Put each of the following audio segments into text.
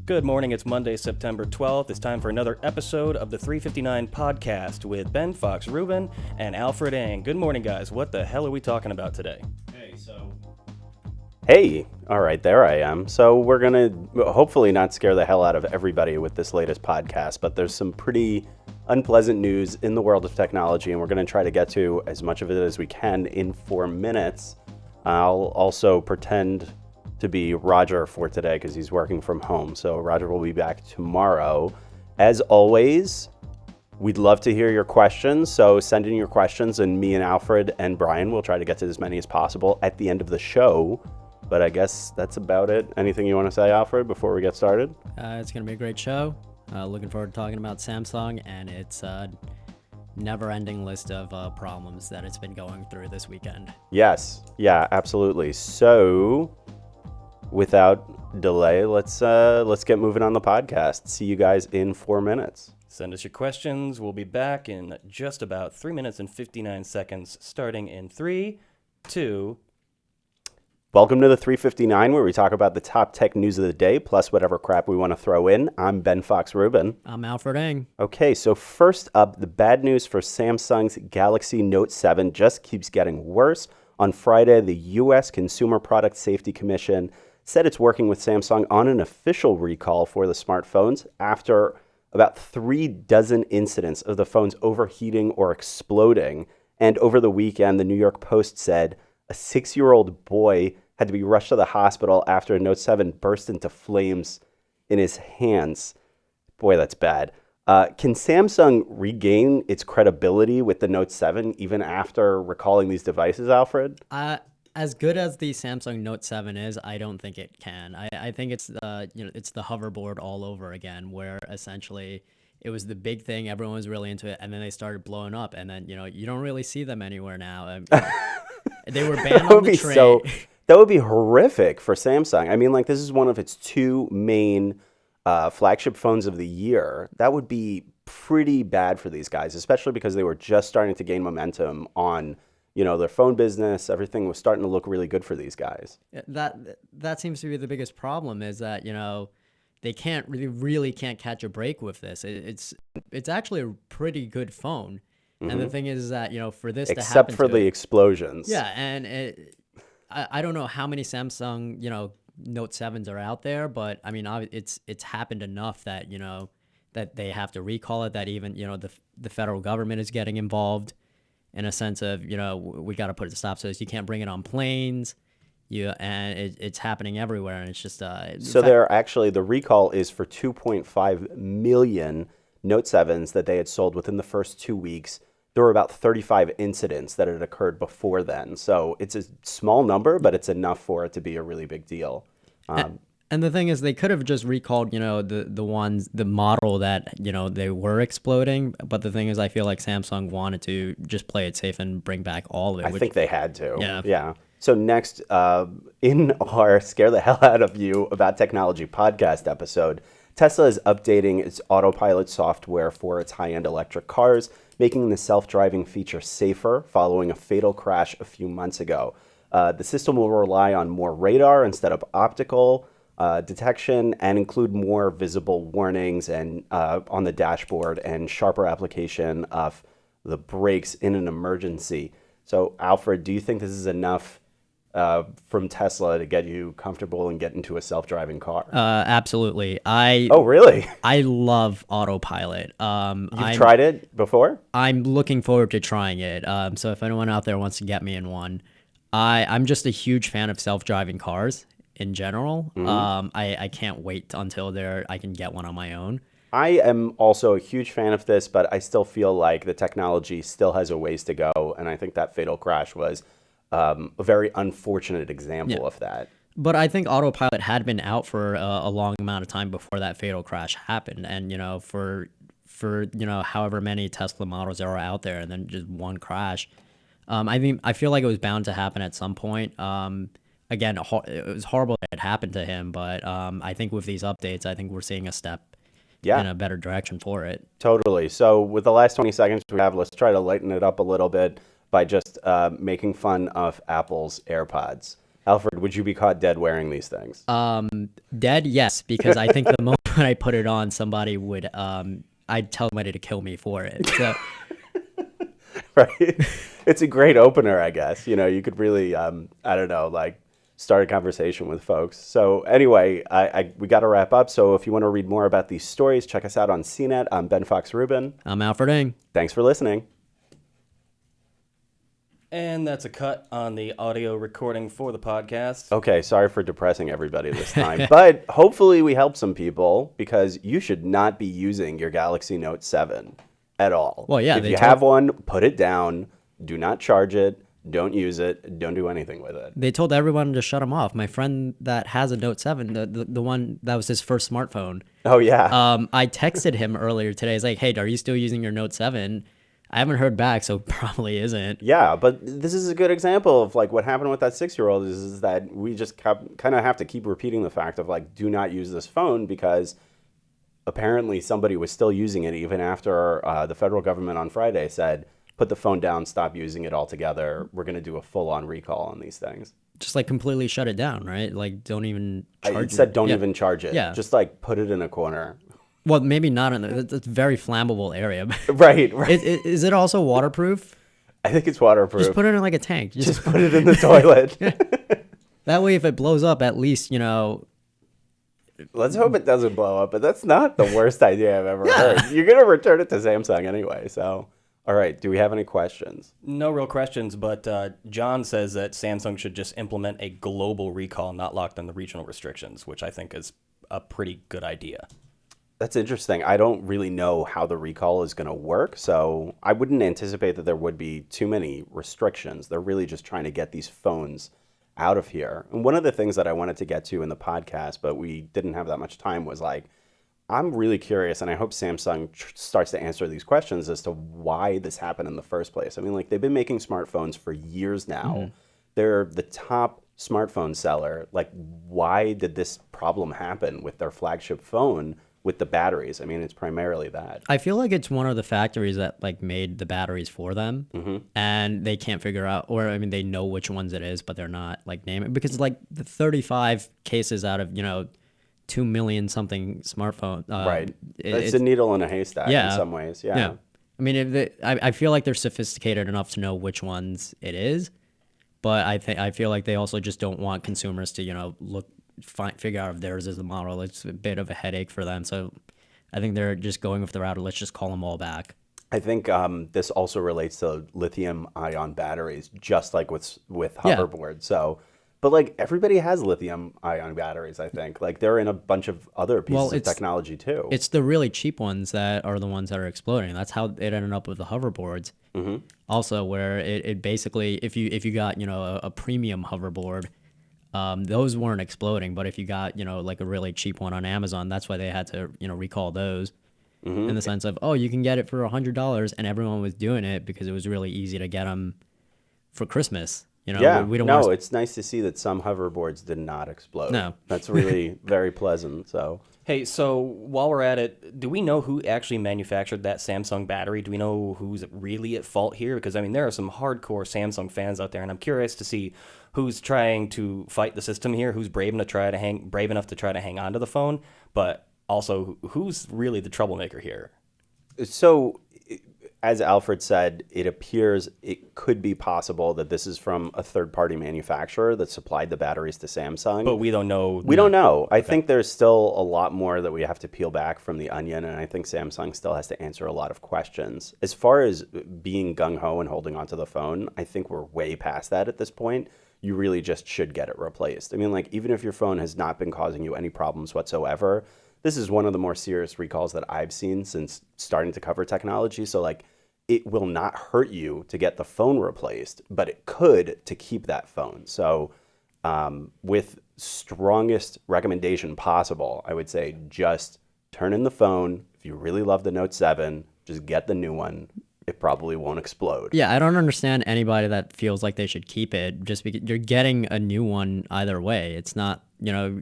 Good morning, it's Monday, September 12th. It's time for another episode of the 359 podcast with Ben Fox Rubin and Alfred Ang. Good morning, guys. What the hell are we talking about today? Hey, all right, there I am. So we're going to hopefully not scare the hell out of everybody with this latest podcast, but there's some pretty unpleasant news in the world of technology, and we're going to try to get to as much of it as we can in 4 minutes. I'll also pretend to be Roger for today because he's working from home. So Roger will be back tomorrow. As always, we'd love to hear your questions. So send in your questions, and me and Alfred and Brian will try to get to as many as possible at the end of the show. But I guess that's about it. Anything you want to say, Alfred, before we get started? It's going to be a great show. Looking forward to talking about Samsung and its never-ending list of problems that it's been going through this weekend. Yes. Yeah, absolutely. So without delay, let's get moving on the podcast. See you guys in 4 minutes. Send us your questions. We'll be back in just about 3 minutes and 59 seconds, starting in 3, 2. Welcome to the 359, where we talk about the top tech news of the day, plus whatever crap we want to throw in. I'm Ben Fox Rubin. I'm Alfred Ang. Okay, so first up, the bad news for Samsung's Galaxy Note 7 just keeps getting worse. On Friday, the U.S. Consumer Product Safety Commission said it's working with Samsung on an official recall for the smartphones after about 36 incidents of the phones overheating or exploding. And over the weekend, the New York Post said a 6-year-old boy had to be rushed to the hospital after a Note 7 burst into flames in his hands. Boy, that's bad. Can Samsung regain its credibility with the Note 7 even after recalling these devices, Alfred? As good as the Samsung Note 7 is, I don't think it can. I think it's it's the hoverboard all over again, where essentially it was the big thing, everyone was really into it, and then they started blowing up, and then you don't really see them anywhere now. They were banned on the train. That would be horrific for Samsung. I mean, like, this is one of its 2 main flagship phones of the year. That would be pretty bad for these guys, especially because they were just starting to gain momentum on, their phone business. Everything was starting to look really good for these guys. That seems to be the biggest problem, is that, they really can't catch a break with this. It's actually a pretty good phone. Mm-hmm. And the thing is that, for this to happen, except for the explosions. Yeah, and I don't know how many Samsung, Note 7s are out there, but I mean, it's happened enough that, that they have to recall it, that even, the federal government is getting involved in a sense of, we got to put it to stop. So you can't bring it on planes. And it's happening everywhere, and it's just... So the recall is for 2.5 million Note 7s that they had sold within the first 2 weeks. There were about 35 incidents that had occurred before then. So it's a small number, but it's enough for it to be a really big deal. And the thing is, they could have just recalled, the model that, they were exploding. But the thing is, I feel like Samsung wanted to just play it safe and bring back all of it. I think they had to. Yeah. So next, in our Scare the Hell Out of You About Technology podcast episode, Tesla is updating its autopilot software for its high-end electric cars, making the self-driving feature safer following a fatal crash a few months ago. The system will rely on more radar instead of optical detection, and include more visible warnings and on the dashboard, and sharper application of the brakes in an emergency. So, Alfred, do you think this is enough from Tesla to get you comfortable and get into a self-driving car? Absolutely. Oh, really? I love autopilot. You've tried it before? I'm looking forward to trying it. So if anyone out there wants to get me in one, I'm just a huge fan of self-driving cars in general. Mm-hmm. I can't wait until I can get one on my own. I am also a huge fan of this, but I still feel like the technology still has a ways to go, and I think that fatal crash was a very unfortunate example of that. But I think autopilot had been out for a long amount of time before that fatal crash happened, and for however many Tesla models there are out there, and then just one crash. I feel like it was bound to happen at some point. Again, it was horrible that it happened to him, but I think with these updates, I think we're seeing a step in a better direction for it. Totally. So with the last 20 seconds we have, let's try to lighten it up a little bit by just making fun of Apple's AirPods. Alfred, would you be caught dead wearing these things? Dead, yes, because I think the moment I put it on, somebody would, I'd tell somebody to kill me for it. So, Right? It's a great opener, I guess. You know, you could really, I don't know, like start a conversation with folks. So anyway, we got to wrap up. So if you want to read more about these stories, check us out on CNET. I'm Ben Fox Rubin. I'm Alfred Ing. Thanks for listening. And that's a cut on the audio recording for the podcast. Okay, sorry for depressing everybody this time, but hopefully we help some people because you should not be using your Galaxy Note 7 at all. Well, yeah, if they you told- have one, put it down. Do not charge it. Don't use it. Don't do anything with it. They told everyone to shut them off. My friend that has a Note 7, the one that was his first smartphone, Oh, yeah. I texted him earlier today. It's like, hey, are you still using your Note 7? I haven't heard back, so probably isn't. Yeah, but this is a good example of like what happened with that 6-year-old is that we just kind of have to keep repeating the fact of like, do not use this phone because apparently somebody was still using it even after the federal government on Friday said, put the phone down, stop using it altogether. We're going to do a full-on recall on these things. Just like completely shut it down, right? Like don't even charge It said it. don't Yeah. even charge it. Yeah. Just like put it in a corner. Well, maybe not in the. It's a very flammable area. Right, right. Is it also waterproof? I think it's waterproof. Just put it in like a tank. Just Just put it in the toilet. that way, if it blows up, at least you know. Let's hope it doesn't blow up, but that's not the worst idea I've ever heard. You're going to return it to Samsung anyway, so. All right, do we have any questions? No real questions, but John says that Samsung should just implement a global recall, not locked on the regional restrictions, which I think is a pretty good idea. That's interesting. I don't really know how the recall is going to work, so I wouldn't anticipate that there would be too many restrictions. They're really just trying to get these phones out of here. And one of the things that I wanted to get to in the podcast, but we didn't have that much time, was like, I'm really curious, and I hope Samsung starts to answer these questions as to why this happened in the first place. I mean, like, they've been making smartphones for years now. Mm-hmm. They're the top smartphone seller. Like, why did this problem happen with their flagship phone with the batteries? I mean, it's primarily that. I feel like it's one of the factories that like made the batteries for them, and they can't figure out, or I mean, they know which ones it is, but they're not like naming it because like the 35 cases out of 2 million something smartphone. Right. It's It's a needle in a haystack in Yeah. some ways. Yeah. I mean, I feel like they're sophisticated enough to know which ones it is, but I feel like they also just don't want consumers to figure out if theirs is the model. It's a bit of a headache for them, so I think they're just going with the route of let's just call them all back. I think this also relates to lithium-ion batteries, just like with Yeah. hoverboards. So, but like everybody has lithium-ion batteries. I think like they're in a bunch of other pieces of technology too. It's the really cheap ones that are the ones that are exploding. That's how it ended up with the hoverboards. Mm-hmm. Also, where it basically, if you got a premium hoverboard, those weren't exploding. But if you got like a really cheap one on Amazon, that's why they had to recall those. In the sense of, oh, you can get it for $100, and everyone was doing it because it was really easy to get them for Christmas. Yeah, we don't no, want it's nice to see that some hoverboards did not explode. No. That's really very pleasant. So, Hey, so while we're at it, do we know who actually manufactured that Samsung battery? Do we know who's really at fault here? Because, I mean, there are some hardcore Samsung fans out there, and I'm curious to see who's trying to fight the system here, who's brave enough to try to hang on to the phone, but also who's really the troublemaker here. so as Alfred said, it appears it could be possible that this is from a third-party manufacturer that supplied the batteries to Samsung. But we don't know. We don't know. I think there's still a lot more that we have to peel back from the onion, and I think Samsung still has to answer a lot of questions. As far as being gung-ho and holding onto the phone, I think we're way past that at this point. You really just should get it replaced. I mean, like, even if your phone has not been causing you any problems whatsoever, this is one of the more serious recalls that I've seen since starting to cover technology. So, like, it will not hurt you to get the phone replaced, but it could to keep that phone. So with strongest recommendation possible, I would say just turn in the phone. If you really love the Note 7, just get the new one. It probably won't explode. Yeah, I don't understand anybody that feels like they should keep it just because you're getting a new one either way. It's not,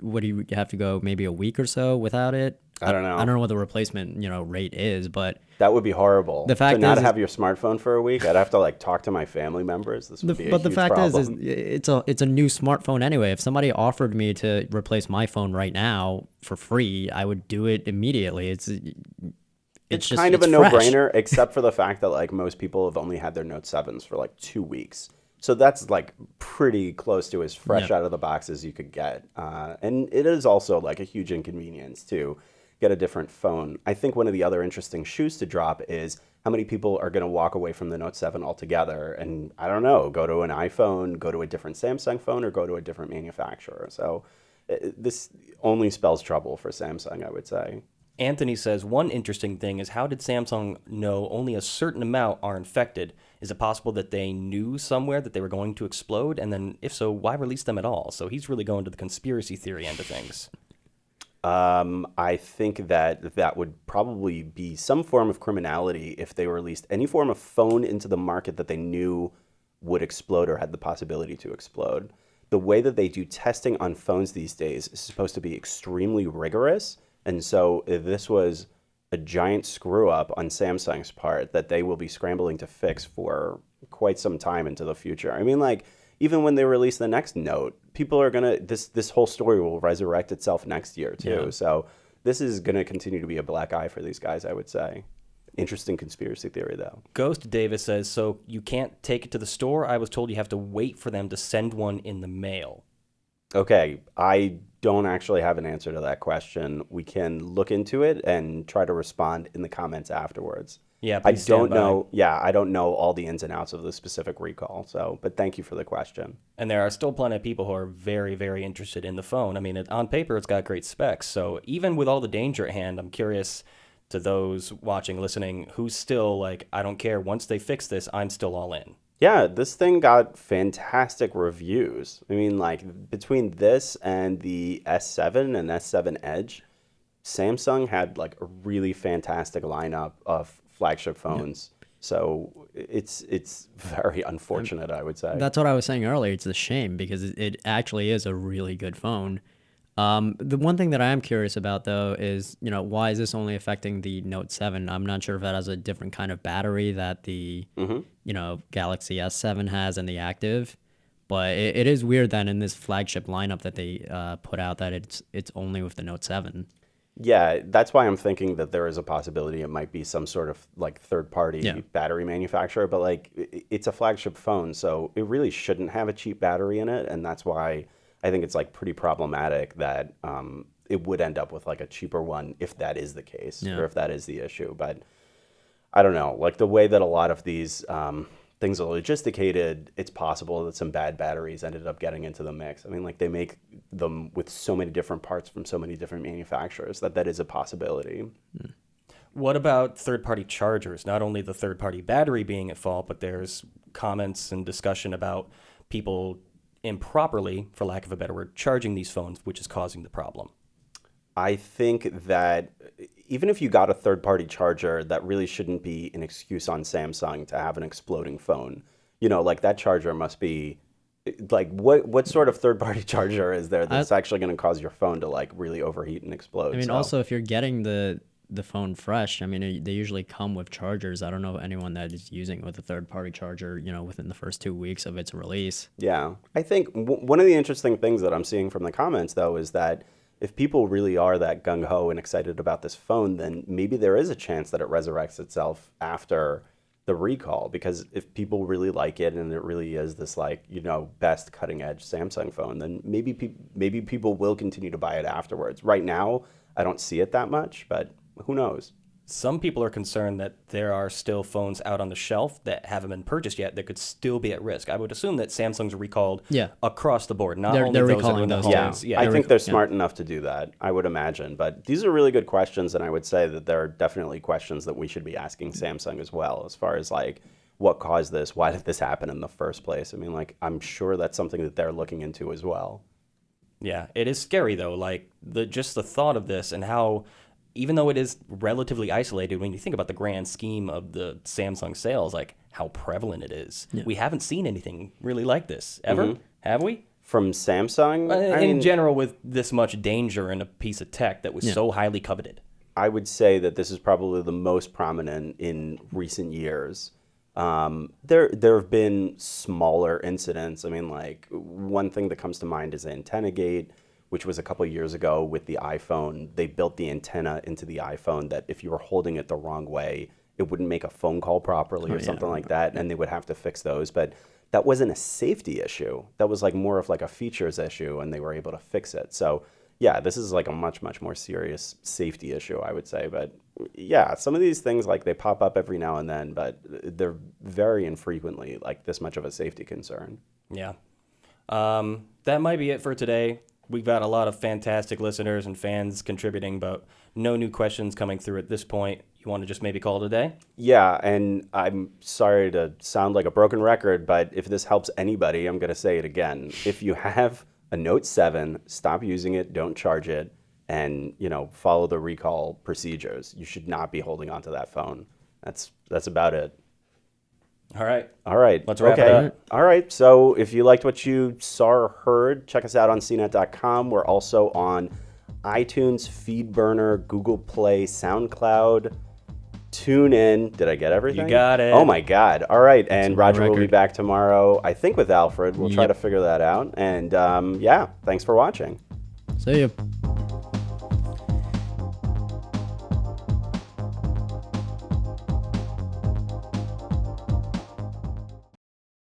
what do you have to go maybe a week or so without it? I don't know. I don't know what the replacement, rate is, but That would be horrible. The fact to not is- have your smartphone for a week, I'd have to like talk to my family members. This would be a but the huge fact problem. is it's a new smartphone anyway. If somebody offered me to replace my phone right now for free, I would do it immediately. It's It's just kind of a it's fresh. no-brainer, except for the fact that like most people have only had their Note 7s for like 2 weeks. So that's like pretty close to as fresh Yeah. out of the box as you could get. And it is also like a huge inconvenience to get a different phone. I think one of the other interesting shoes to drop is how many people are going to walk away from the Note 7 altogether and, I don't know, go to an iPhone, go to a different Samsung phone, or go to a different manufacturer. So this only spells trouble for Samsung, I would say. Anthony says one interesting thing is how did Samsung know only a certain amount are infected? Is it possible that they knew somewhere that they were going to explode? And then if so, why release them at all? So he's really going to the conspiracy theory end of things. I think that would probably be some form of criminality if they released any form of phone into the market that they knew would explode or had the possibility to explode. The way that they do testing on phones these days is supposed to be extremely rigorous. And so if this was a giant screw up on Samsung's part that they will be scrambling to fix for quite some time into the future. I mean, like, even when they release the next Note, people are going to, this whole story will resurrect itself next year too. Yeah. So this is going to continue to be a black eye for these guys, I would say. Interesting conspiracy theory, though. Ghost Davis says, so you can't take it to the store? I was told you have to wait for them to send one in the mail. Okay, I don't actually have an answer to that question. We can look into it and try to respond in the comments afterwards. Yeah, I please stand don't by. know. Yeah, I don't know all the ins and outs of the specific recall. So, but thank you for the question. And there are still plenty of people who are very, very interested in the phone. I mean, on paper, it's got great specs. So even with all the danger at hand, I'm curious to those watching, listening, who's still like, I don't care. Once they fix this, I'm still all in. Yeah, this thing got fantastic reviews. I mean, like between this and the S7 and S7 Edge, Samsung had like a really fantastic lineup of flagship phones. So it's very unfortunate, I would say. That's what I was saying earlier. It's a shame because it actually is a really good phone. The one thing that I am curious about though is, why is this only affecting the Note 7? I'm not sure if that has a different kind of battery that the, Galaxy S7 has and the Active, but it is weird that in this flagship lineup that they put out that it's only with the Note 7. Yeah, that's why I'm thinking that there is a possibility it might be some sort of like third-party Yeah. battery manufacturer, but like it's a flagship phone, so it really shouldn't have a cheap battery in it, and that's why I think it's like pretty problematic that it would end up with like a cheaper one if that is the case Yeah. or if that is the issue. But I don't know, like the way that a lot of these things are logisticated, it's possible that some bad batteries ended up getting into the mix. I mean, like they make them with so many different parts from so many different manufacturers that is a possibility. What about third-party chargers? Not only the third-party battery being at fault, but there's comments and discussion about people improperly, for lack of a better word, charging these phones, which is causing the problem. I think that even if you got a third-party charger, that really shouldn't be an excuse on Samsung to have an exploding phone. Like that charger must be like what sort of third-party charger is there that's actually going to cause your phone to like really overheat and explode? I mean, So- also if you're getting the phone fresh, I mean, they usually come with chargers. I don't know anyone that is using it with a third-party charger, within the first 2 weeks of its release. Yeah, I think one of the interesting things that I'm seeing from the comments, though, is that if people really are that gung-ho and excited about this phone, then maybe there is a chance that it resurrects itself after the recall. Because if people really like it and it really is this like, best cutting-edge Samsung phone, then maybe people will continue to buy it afterwards. Right now, I don't see it that much, but who knows? Some people are concerned that there are still phones out on the shelf that haven't been purchased yet that could still be at risk. I would assume that Samsung's recalled Yeah. across the board, not They're only those that recalling were in the those, homes. Yeah, I think they're smart enough to do that, I would imagine. But these are really good questions, and I would say that there are definitely questions that we should be asking Samsung as well, as far as like what caused this, why did this happen in the first place? I mean, like I'm sure that's something that they're looking into as well. Yeah, it is scary though, like just the thought of this and how, even though it is relatively isolated, when you think about the grand scheme of the Samsung sales, like how prevalent it is. Yeah. We haven't seen anything really like this ever, have we? From Samsung, I in mean, general, with this much danger in a piece of tech that was so highly coveted. I would say that this is probably the most prominent in recent years. There have been smaller incidents. I mean, like one thing that comes to mind is AntennaGate, which was a couple years ago with the iPhone. They built the antenna into the iPhone that if you were holding it the wrong way, it wouldn't make a phone call properly or something like that, and they would have to fix those. But that wasn't a safety issue. That was like more of like a features issue, and they were able to fix it. So yeah, this is like a much, much more serious safety issue, I would say. But yeah, some of these things, like they pop up every now and then, but they're very infrequently like this much of a safety concern. Yeah. That might be it for today. We've got a lot of fantastic listeners and fans contributing, but no new questions coming through at this point. You want to just maybe call it a day? Yeah, and I'm sorry to sound like a broken record, but if this helps anybody, I'm going to say it again. If you have a Note 7, stop using it, don't charge it, and follow the recall procedures. You should not be holding onto that phone. That's about it. All right. All right. Let's wrap it up. All right. So if you liked what you saw or heard, check us out on CNET.com. We're also on iTunes, FeedBurner, Google Play, SoundCloud, TuneIn. Did I get everything? You got it. Oh, my God. All right. And Roger will be record. back tomorrow, I think, with Alfred. We'll try Yep. to figure that out. And yeah, thanks for watching. See you.